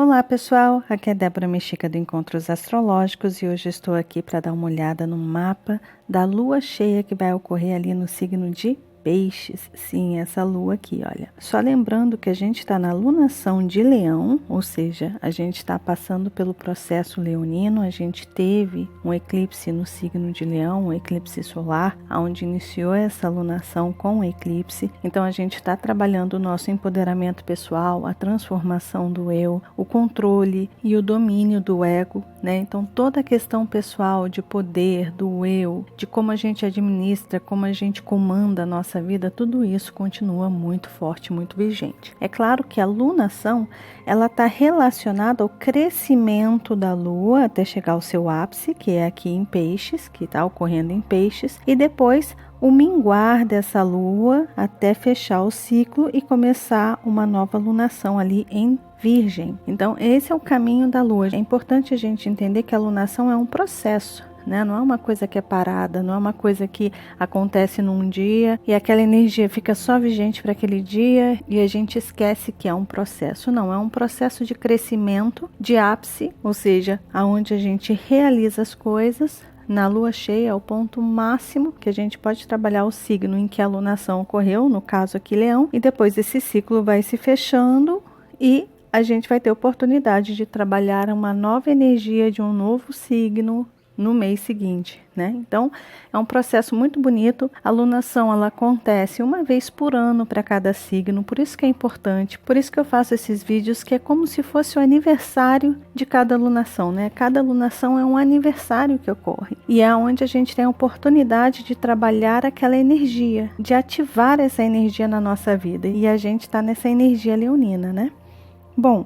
Olá pessoal, aqui é Débora Mexica do Encontros Astrológicos e hoje estou aqui para dar uma olhada no mapa da lua cheia que vai ocorrer ali no signo de Peixes. Sim, essa lua aqui, olha. Só lembrando que a gente está na lunação de Leão, ou seja, a gente está passando pelo processo leonino. A gente teve um eclipse no signo de Leão, um eclipse solar, onde iniciou essa lunação com o eclipse. Então a gente está trabalhando o nosso empoderamento pessoal, a transformação do eu, o controle e o domínio do ego, né? Então toda a questão pessoal de poder, do eu, de como a gente administra, como a gente comanda a nossa vida, tudo isso continua muito forte, muito vigente. É claro que a lunação, ela está relacionada ao crescimento da lua até chegar ao seu ápice, que é aqui em Peixes, que está ocorrendo em Peixes, e depois o minguar dessa lua até fechar o ciclo e começar uma nova lunação ali em Virgem. Então esse é o caminho da lua. É importante a gente entender que a lunação é um processo, né? Não é uma coisa que é parada, não é uma coisa que acontece num dia e aquela energia fica só vigente para aquele dia e a gente esquece que é um processo. Não, é um processo de crescimento, de ápice, ou seja, aonde a gente realiza as coisas. Na lua cheia é o ponto máximo que a gente pode trabalhar o signo em que a lunação ocorreu, no caso aqui Leão, e depois esse ciclo vai se fechando e a gente vai ter oportunidade de trabalhar uma nova energia de um novo signo no mês seguinte, né? Então, é um processo muito bonito. A lunação, ela acontece uma vez por ano para cada signo, por isso que é importante, por isso que eu faço esses vídeos, que é como se fosse o aniversário de cada lunação, né? Cada lunação é um aniversário que ocorre, e é onde a gente tem a oportunidade de trabalhar aquela energia, de ativar essa energia na nossa vida, e a gente está nessa energia leonina, né? Bom,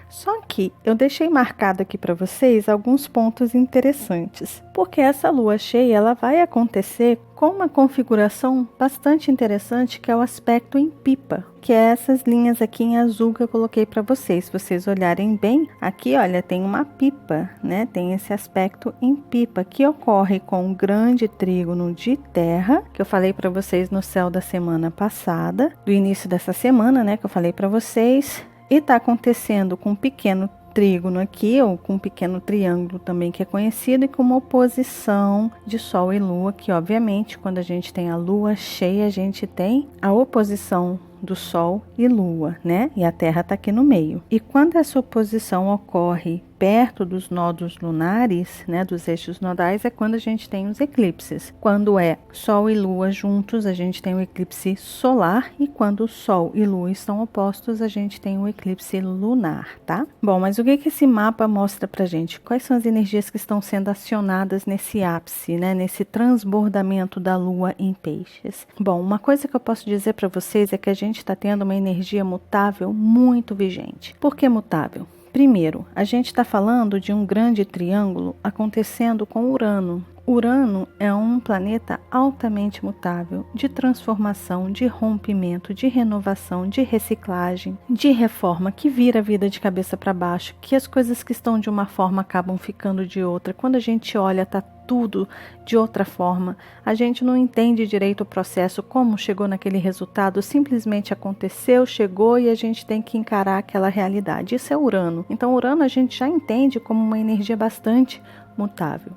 só que eu deixei marcado aqui para vocês alguns pontos interessantes, porque essa lua cheia ela vai acontecer com uma configuração bastante interessante, que é o aspecto em pipa, que é essas linhas aqui em azul que eu coloquei para vocês. Se vocês olharem bem, aqui olha, tem uma pipa, né? Tem esse aspecto em pipa que ocorre com um grande trígono de terra, que eu falei para vocês no céu da semana passada, do início dessa semana, né? Que eu falei para vocês. E está acontecendo com um pequeno trígono aqui, ou com um pequeno triângulo também que é conhecido, e com uma oposição de Sol e Lua, que obviamente quando a gente tem a Lua cheia, a gente tem a oposição do Sol e Lua, né? E a Terra está aqui no meio. E quando essa oposição ocorre perto dos nodos lunares, né, dos eixos nodais, é quando a gente tem os eclipses. Quando é Sol e Lua juntos, a gente tem o eclipse solar, e quando o Sol e Lua estão opostos, a gente tem o eclipse lunar, tá? Bom, mas o que esse mapa mostra pra gente? Quais são as energias que estão sendo acionadas nesse ápice, né, nesse transbordamento da Lua em Peixes? Bom, uma coisa que eu posso dizer para vocês é que a gente está tendo uma energia mutável muito vigente. Por que mutável? Primeiro, a gente está falando de um grande triângulo acontecendo com Urano. Urano é um planeta altamente mutável, de transformação, de rompimento, de renovação, de reciclagem, de reforma, que vira a vida de cabeça para baixo, que as coisas que estão de uma forma acabam ficando de outra. Quando a gente olha, está tudo de outra forma. A gente não entende direito o processo, como chegou naquele resultado, simplesmente aconteceu, chegou e a gente tem que encarar aquela realidade. Isso é Urano. Então Urano a gente já entende como uma energia bastante mutável.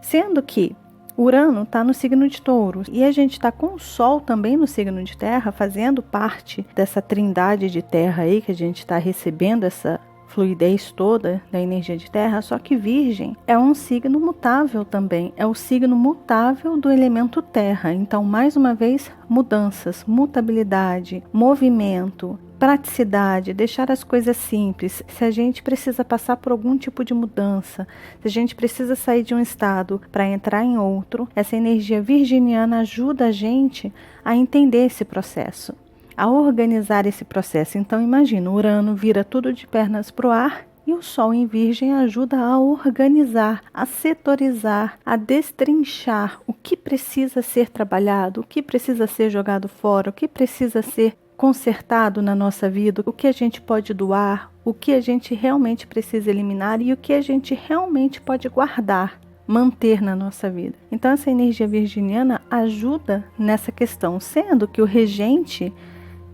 Sendo que Urano está no signo de Touro e a gente está com o Sol também no signo de Terra, fazendo parte dessa trindade de Terra aí, que a gente está recebendo essa fluidez toda da energia de Terra. Só que Virgem é um signo mutável também, é o signo mutável do elemento Terra. Então, mais uma vez, mudanças, mutabilidade, movimento, praticidade, deixar as coisas simples. Se a gente precisa passar por algum tipo de mudança, se a gente precisa sair de um estado para entrar em outro, essa energia virginiana ajuda a gente a entender esse processo, a organizar esse processo. Então imagina, o Urano vira tudo de pernas para o ar e o Sol em Virgem ajuda a organizar, a setorizar, a destrinchar o que precisa ser trabalhado, o que precisa ser jogado fora, o que precisa ser consertado na nossa vida, o que a gente pode doar, o que a gente realmente precisa eliminar e o que a gente realmente pode guardar, manter na nossa vida. Então essa energia virginiana ajuda nessa questão, sendo que o regente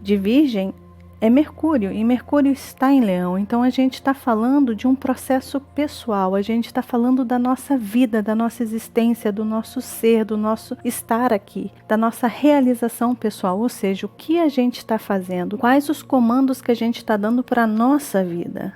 de Virgem é Mercúrio, e Mercúrio está em Leão, então a gente está falando de um processo pessoal, a gente está falando da nossa vida, da nossa existência, do nosso ser, do nosso estar aqui, da nossa realização pessoal, ou seja, o que a gente está fazendo, quais os comandos que a gente está dando para a nossa vida.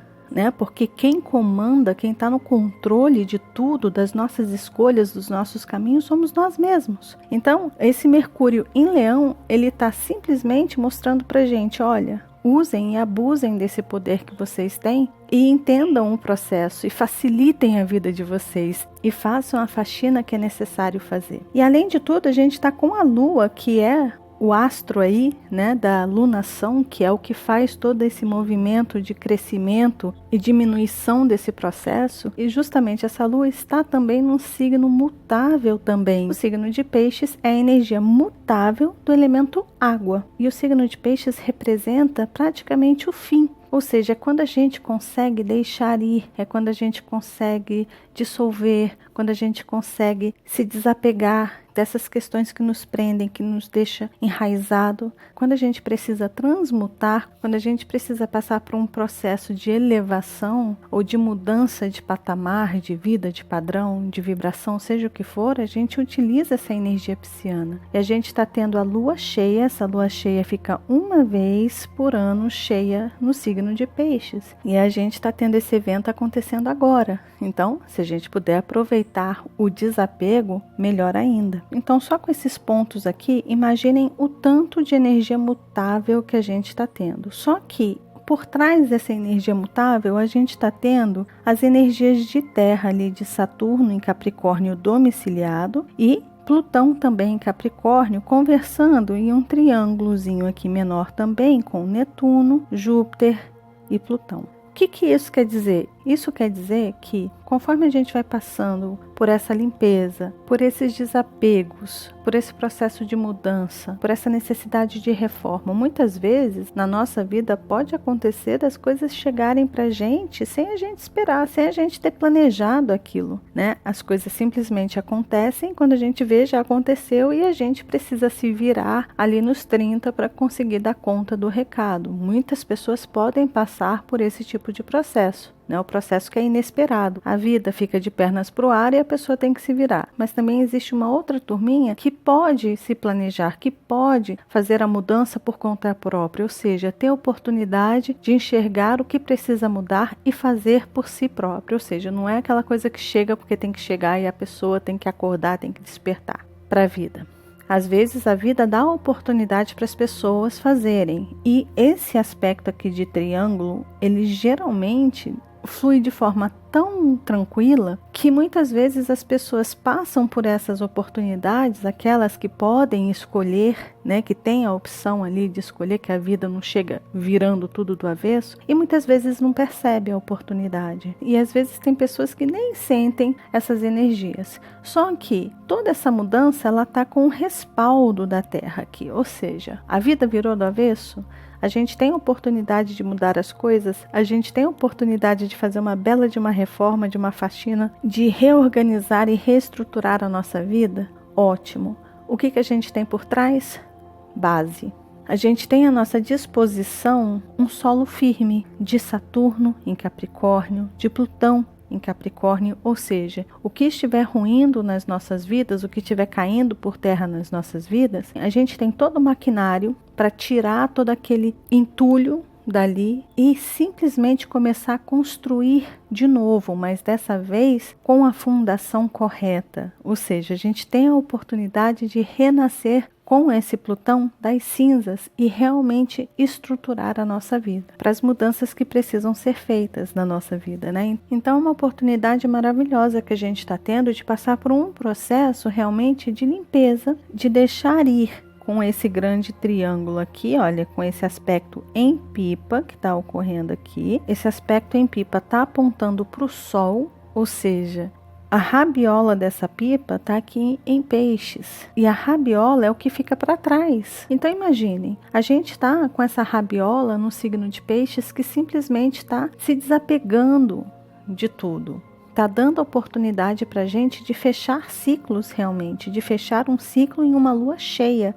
Porque quem comanda, quem está no controle de tudo, das nossas escolhas, dos nossos caminhos, somos nós mesmos. Então, esse Mercúrio em Leão, ele está simplesmente mostrando para a gente, olha, usem e abusem desse poder que vocês têm e entendam o processo e facilitem a vida de vocês e façam a faxina que é necessário fazer. E além de tudo, a gente está com a Lua, que é o astro aí, da lunação, que é o que faz todo esse movimento de crescimento e diminuição desse processo, e justamente essa lua está também num signo mutável também. O signo de Peixes é a energia mutável do elemento água, e o signo de Peixes representa praticamente o fim. Ou seja, é quando a gente consegue deixar ir, é quando a gente consegue dissolver, quando a gente consegue se desapegar dessas questões que nos prendem, que nos deixa enraizado, quando a gente precisa transmutar, quando a gente precisa passar por um processo de elevação ou de mudança de patamar, de vida, de padrão, de vibração, seja o que for, a gente utiliza essa energia pisciana. E a gente está tendo a lua cheia, essa lua cheia fica uma vez por ano cheia no signo de Peixes. E a gente está tendo esse evento acontecendo agora. Então, se a gente puder aproveitar o desapego, melhor ainda. Então, só com esses pontos aqui, imaginem o tanto de energia mutável que a gente está tendo. Só que, por trás dessa energia mutável, a gente está tendo as energias de terra ali, de Saturno em Capricórnio domiciliado e Plutão também em Capricórnio, conversando em um triângulozinho aqui menor também com Netuno, Júpiter e Plutão. O que isso quer dizer? Isso quer dizer que, conforme a gente vai passando por essa limpeza, por esses desapegos, por esse processo de mudança, por essa necessidade de reforma, muitas vezes na nossa vida pode acontecer das coisas chegarem pra gente sem a gente esperar, sem a gente ter planejado aquilo, As coisas simplesmente acontecem, quando a gente vê já aconteceu e a gente precisa se virar ali nos 30 para conseguir dar conta do recado. Muitas pessoas podem passar por esse tipo de processo. O processo que é inesperado. A vida fica de pernas para o ar e a pessoa tem que se virar. Mas também existe uma outra turminha que pode se planejar, que pode fazer a mudança por conta própria, ou seja, ter a oportunidade de enxergar o que precisa mudar e fazer por si próprio. Ou seja, não é aquela coisa que chega porque tem que chegar e a pessoa tem que acordar, tem que despertar para a vida. Às vezes a vida dá oportunidade para as pessoas fazerem. E esse aspecto aqui de triângulo, ele geralmente flui de forma tão tranquila que muitas vezes as pessoas passam por essas oportunidades, aquelas que podem escolher, que tem a opção ali de escolher, que a vida não chega virando tudo do avesso, e muitas vezes não percebe a oportunidade. E às vezes tem pessoas que nem sentem essas energias. Só que toda essa mudança, ela está com o respaldo da Terra aqui, ou seja, a vida virou do avesso. A gente tem a oportunidade de mudar as coisas, a gente tem a oportunidade de fazer uma bela de uma reforma, de uma faxina, de reorganizar e reestruturar a nossa vida? Ótimo. O que a gente tem por trás? Base. A gente tem à nossa disposição um solo firme de Saturno em Capricórnio, de Plutão em Capricórnio, ou seja, o que estiver ruindo nas nossas vidas, o que estiver caindo por terra nas nossas vidas, a gente tem todo o maquinário para tirar todo aquele entulho dali e simplesmente começar a construir de novo, mas dessa vez com a fundação correta. Ou seja, a gente tem a oportunidade de renascer com esse Plutão das cinzas e realmente estruturar a nossa vida para as mudanças que precisam ser feitas na nossa vida, Então é uma oportunidade maravilhosa que a gente está tendo de passar por um processo realmente de limpeza, de deixar ir com esse grande triângulo aqui, olha, com esse aspecto em pipa que está ocorrendo aqui. Esse aspecto em pipa está apontando para o Sol, ou seja, a rabiola dessa pipa está aqui em Peixes. E a rabiola é o que fica para trás. Então imaginem, a gente está com essa rabiola no signo de Peixes que simplesmente está se desapegando de tudo. está dando oportunidade para a gente de fechar ciclos realmente, de fechar um ciclo em uma lua cheia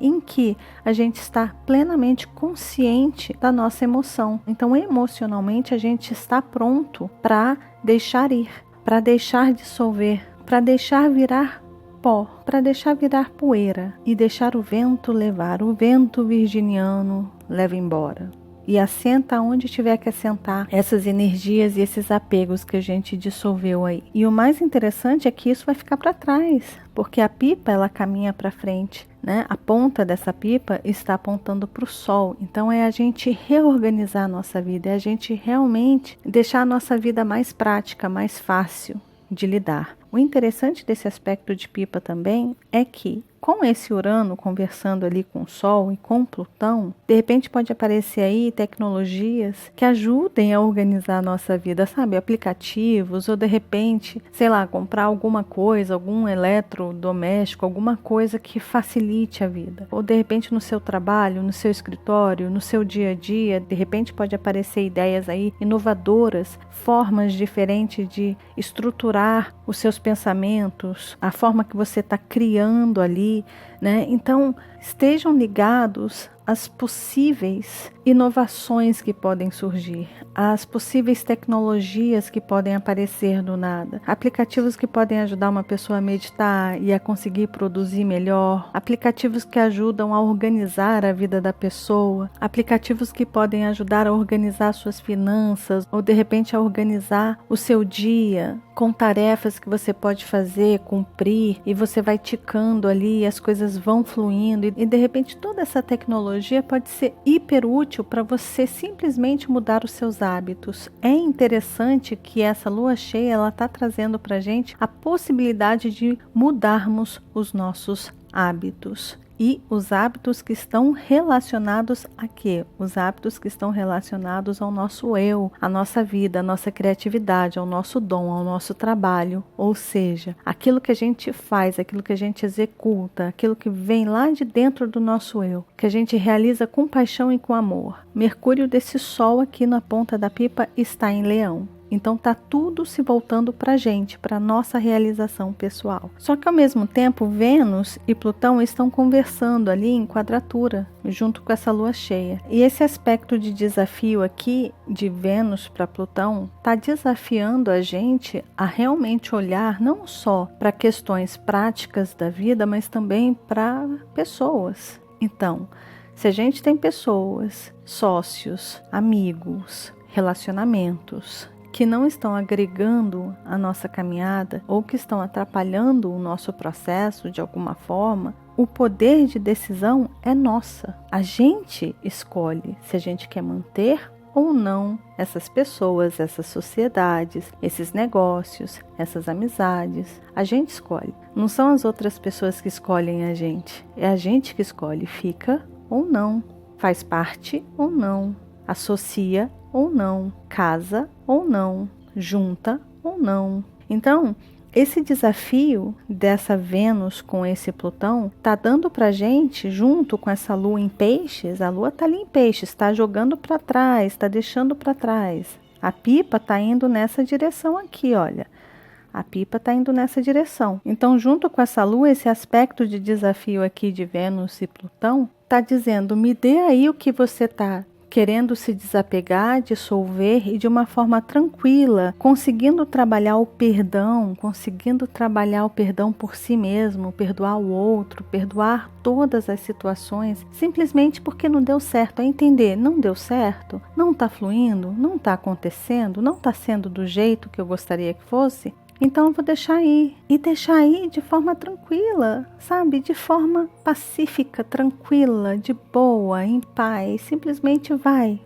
em que a gente está plenamente consciente da nossa emoção. Então, emocionalmente, a gente está pronto para deixar ir, para deixar dissolver, para deixar virar pó, para deixar virar poeira e deixar o vento levar. O vento virginiano leva embora. E assenta onde tiver que assentar essas energias e esses apegos que a gente dissolveu aí. E o mais interessante é que isso vai ficar para trás, porque a pipa ela caminha para frente, né? A ponta dessa pipa está apontando para o sol. Então é a gente reorganizar a nossa vida, é a gente realmente deixar a nossa vida mais prática, mais fácil de lidar. O interessante desse aspecto de pipa também é que, com esse Urano conversando ali com o Sol e com Plutão, de repente pode aparecer aí tecnologias que ajudem a organizar a nossa vida, sabe? Aplicativos, ou de repente, sei lá, comprar alguma coisa, algum eletrodoméstico, alguma coisa que facilite a vida. Ou de repente no seu trabalho, no seu escritório, no seu dia a dia, de repente pode aparecer ideias aí inovadoras, formas diferentes de estruturar os seus pensamentos, a forma que você está criando ali, né? Então, estejam ligados às possíveis inovações que podem surgir, às possíveis tecnologias que podem aparecer do nada, aplicativos que podem ajudar uma pessoa a meditar e a conseguir produzir melhor, aplicativos que ajudam a organizar a vida da pessoa, aplicativos que podem ajudar a organizar suas finanças ou de repente a organizar o seu dia com tarefas que você pode fazer, cumprir, e você vai ticando ali e as coisas vão fluindo e de repente toda essa tecnologia pode ser hiper útil para você simplesmente mudar os seus hábitos. É interessante que essa lua cheia ela está trazendo para a gente a possibilidade de mudarmos os nossos hábitos. E os hábitos que estão relacionados a quê? Os hábitos que estão relacionados ao nosso eu, à nossa vida, à nossa criatividade, ao nosso dom, ao nosso trabalho. Ou seja, aquilo que a gente faz, aquilo que a gente executa, aquilo que vem lá de dentro do nosso eu, que a gente realiza com paixão e com amor. Mercúrio desse Sol aqui na ponta da pipa está em Leão. Então tá tudo se voltando para a gente, para a nossa realização pessoal. Só que ao mesmo tempo, Vênus e Plutão estão conversando ali em quadratura, junto com essa lua cheia. E esse aspecto de desafio aqui, de Vênus para Plutão, está desafiando a gente a realmente olhar não só para questões práticas da vida, mas também para pessoas. Então, se a gente tem pessoas, sócios, amigos, relacionamentos que não estão agregando a nossa caminhada ou que estão atrapalhando o nosso processo de alguma forma, o poder de decisão é nossa. A gente escolhe se a gente quer manter ou não essas pessoas, essas sociedades, esses negócios, essas amizades. A gente escolhe. Não são as outras pessoas que escolhem a gente. É a gente que escolhe. Fica ou não. Faz parte ou não. Associa ou não, casa ou não, junta ou não. Então, esse desafio dessa Vênus com esse Plutão está dando para a gente, junto com essa Lua em Peixes, a Lua está ali em Peixes, está jogando para trás, está deixando para trás. A pipa está indo nessa direção aqui, olha. A pipa está indo nessa direção. Então, junto com essa Lua, esse aspecto de desafio aqui de Vênus e Plutão está dizendo, me dê aí o que você está querendo se desapegar, dissolver e de uma forma tranquila, conseguindo trabalhar o perdão por si mesmo, perdoar o outro, perdoar todas as situações, simplesmente porque não deu certo. É entender, não deu certo, não está fluindo, não está acontecendo, não está sendo do jeito que eu gostaria que fosse. Então eu vou deixar ir, e deixar ir de forma tranquila, sabe? De forma pacífica, tranquila, de boa, em paz. Simplesmente vai.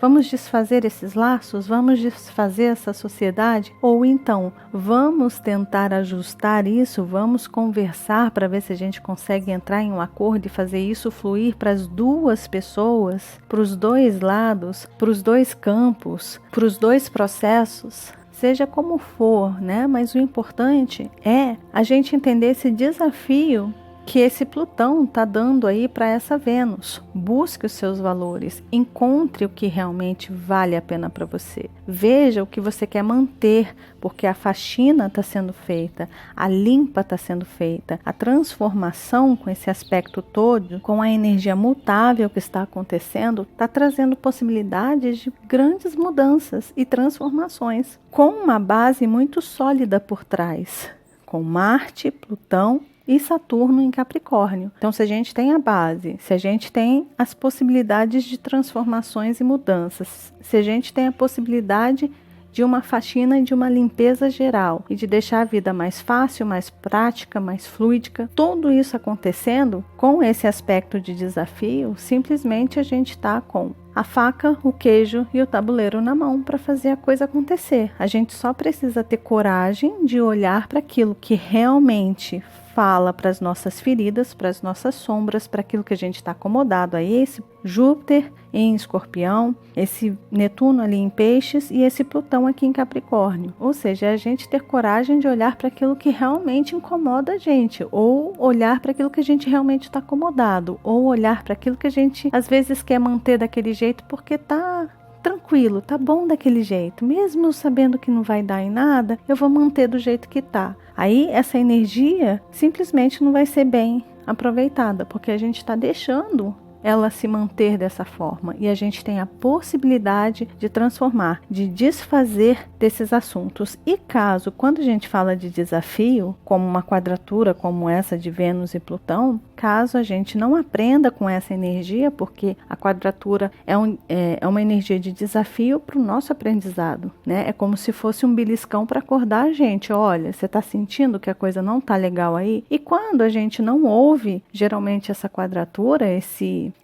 Vamos desfazer esses laços? Vamos desfazer essa sociedade? Ou então, vamos tentar ajustar isso? Vamos conversar para ver se a gente consegue entrar em um acordo e fazer isso fluir para as duas pessoas, para os dois lados, para os dois campos, para os dois processos? Seja como for, né? Mas o importante é a gente entender esse desafio que esse Plutão está dando aí para essa Vênus. Busque os seus valores, encontre o que realmente vale a pena para você. Veja o que você quer manter, porque a faxina está sendo feita, a limpa está sendo feita, a transformação com esse aspecto todo, com a energia mutável que está acontecendo, está trazendo possibilidades de grandes mudanças e transformações, com uma base muito sólida por trás, com Marte, Plutão e Saturno em Capricórnio. Então, se a gente tem a base, se a gente tem as possibilidades de transformações e mudanças, se a gente tem a possibilidade de uma faxina e de uma limpeza geral e de deixar a vida mais fácil, mais prática, mais fluídica, tudo isso acontecendo com esse aspecto de desafio, simplesmente a gente está com a faca, o queijo e o tabuleiro na mão para fazer a coisa acontecer. A gente só precisa ter coragem de olhar para aquilo que realmente fala para as nossas feridas, para as nossas sombras, para aquilo que a gente está acomodado a esse Júpiter em Escorpião, esse Netuno ali em Peixes e esse Plutão aqui em Capricórnio. Ou seja, é a gente ter coragem de olhar para aquilo que realmente incomoda a gente, ou olhar para aquilo que a gente realmente está acomodado, ou olhar para aquilo que a gente às vezes quer manter daquele jeito porque tá tranquilo, tá bom daquele jeito, mesmo sabendo que não vai dar em nada, eu vou manter do jeito que tá. Aí essa energia simplesmente não vai ser bem aproveitada, porque a gente está deixando ela se manter dessa forma e a gente tem a possibilidade de transformar, de desfazer desses assuntos. E caso, quando a gente fala de desafio, como uma quadratura como essa de Vênus e Plutão, caso a gente não aprenda com essa energia, porque a quadratura é uma energia de desafio para o nosso aprendizado, né? É como se fosse um beliscão para acordar a gente. Olha, você está sentindo que a coisa não está legal aí? E quando a gente não ouve, geralmente essa quadratura,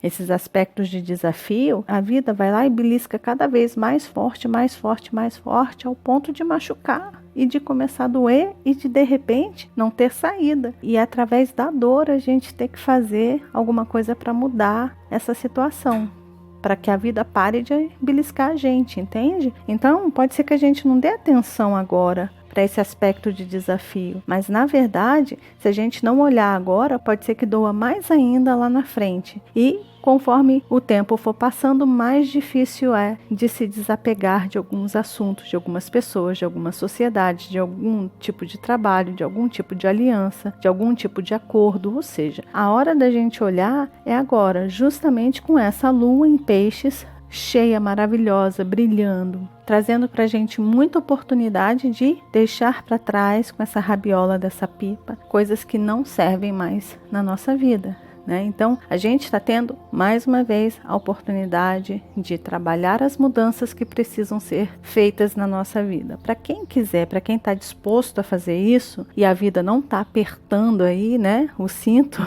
esses aspectos de desafio, a vida vai lá e belisca cada vez mais forte, mais forte, mais forte, ao ponto de machucar e de começar a doer e de repente não ter saída. E através da dor a gente tem que fazer alguma coisa para mudar essa situação, para que a vida pare de beliscar a gente, entende? Então pode ser que a gente não dê atenção agora para esse aspecto de desafio, mas na verdade, se a gente não olhar agora, pode ser que doa mais ainda lá na frente. E conforme o tempo for passando, mais difícil é de se desapegar de alguns assuntos, de algumas pessoas, de alguma sociedade, de algum tipo de trabalho, de algum tipo de aliança, de algum tipo de acordo. Ou seja, a hora da gente olhar é agora, justamente com essa lua em Peixes, cheia, maravilhosa, brilhando, trazendo para a gente muita oportunidade de deixar para trás com essa rabiola dessa pipa, coisas que não servem mais na nossa vida, né? Então, a gente está tendo, mais uma vez, a oportunidade de trabalhar as mudanças que precisam ser feitas na nossa vida. Para quem quiser, para quem está disposto a fazer isso, e a vida não está apertando aí, né, o cinto,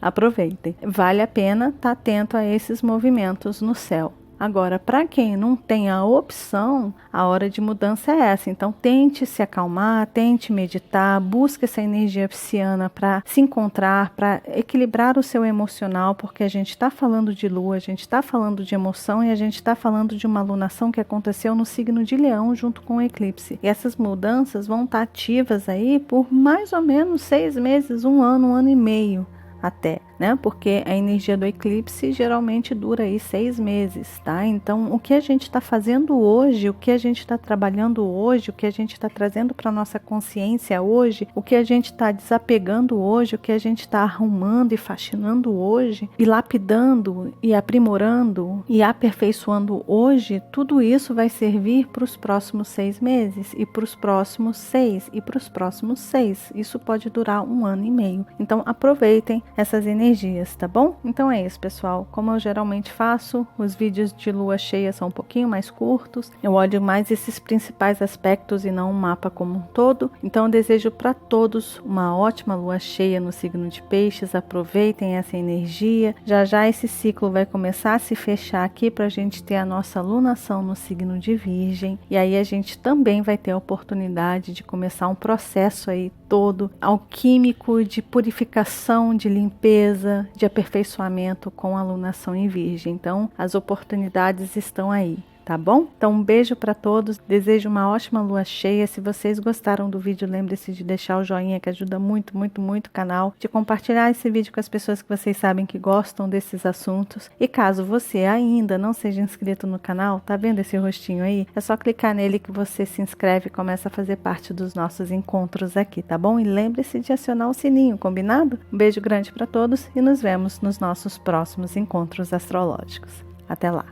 aproveitem. Vale a pena estar atento a esses movimentos no céu. Agora, para quem não tem a opção, a hora de mudança é essa. Então, tente se acalmar, tente meditar, busque essa energia pisciana para se encontrar, para equilibrar o seu emocional, porque a gente está falando de lua, a gente está falando de emoção e a gente está falando de uma alunação que aconteceu no signo de Leão junto com o eclipse. E essas mudanças vão estar ativas aí por mais ou menos 6 meses, 1 ano e meio. Até, né? Porque a energia do eclipse geralmente dura aí 6 meses, tá? Então, o que a gente está fazendo hoje, o que a gente está trabalhando hoje, o que a gente está trazendo para nossa consciência hoje, o que a gente está desapegando hoje, o que a gente está arrumando e faxinando hoje, e lapidando e aprimorando e aperfeiçoando hoje, tudo isso vai servir para os próximos 6 meses e para os próximos 6 e para os próximos 6. Isso pode durar 1 ano e meio. Então, aproveitem essas energias, tá bom? Então é isso, pessoal. Como eu geralmente faço, os vídeos de lua cheia são um pouquinho mais curtos. Eu olho mais esses principais aspectos e não o mapa como um todo. Então eu desejo para todos uma ótima lua cheia no signo de Peixes. Aproveitem essa energia. Já já esse ciclo vai começar a se fechar aqui para a gente ter a nossa lunação no signo de Virgem. E aí a gente também vai ter a oportunidade de começar um processo aí todo alquímico de purificação, de limpeza, de aperfeiçoamento com a alunação em Virgem. Então, as oportunidades estão aí, tá bom? Então um beijo para todos, desejo uma ótima lua cheia. Se vocês gostaram do vídeo, lembre-se de deixar o joinha, que ajuda muito, muito, muito o canal, de compartilhar esse vídeo com as pessoas que vocês sabem que gostam desses assuntos. E caso você ainda não seja inscrito no canal, tá vendo esse rostinho aí? É só clicar nele que você se inscreve e começa a fazer parte dos nossos encontros aqui, tá bom? E lembre-se de acionar o sininho, combinado? Um beijo grande para todos e nos vemos nos nossos próximos encontros astrológicos. Até lá.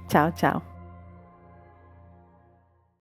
Tchau, tchau.